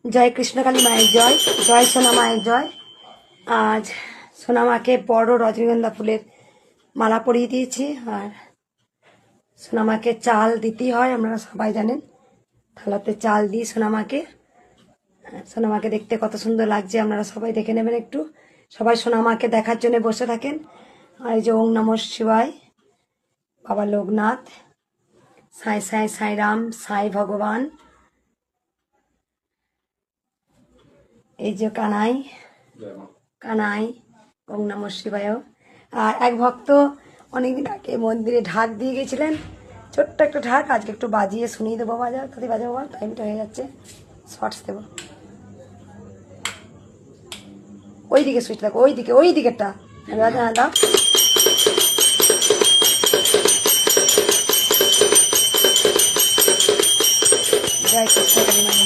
জয় কৃষ্ণকালী মায়ের জয়, জয় সোনা মায়ের জয়। আজ সোনা মাকে বড় রজনীগন্ধা ফুলের মালা পরিয়ে দিয়েছি। আর সোনা মাকে চাল দিতেই হয়, আপনারা সবাই জানেন। থালাতে চাল দিই সোনা মাকে। সোনা মাকে দেখতে কত সুন্দর লাগছে, আপনারা সবাই দেখে নেবেন একটু। সবাই সোনা মাকে দেখার জন্য বসে থাকেন। আর এই যে ওং নমঃ শিবায়, বাবা লোকনাথ, সাই সাই সাই রাম, সাই ভগবান, এই যে কানাই কানাই, ওং নমঃ শিবায়। আর এক ভক্ত অনেকদিন আগে মন্দিরে ঢাক দিয়ে গেছিলেন, ছোট্ট একটা ঢাক, আজকে একটু বাজিয়ে শুনিয়ে দেবো। বাজার তাদের বাজাবো, টাইমটা হয়ে যাচ্ছে, শর্টস দেবো। ওই দিকে সুইচ থাকো, ওই দিকেরটা দাও। জয় কৃষ্ণ কালী মা।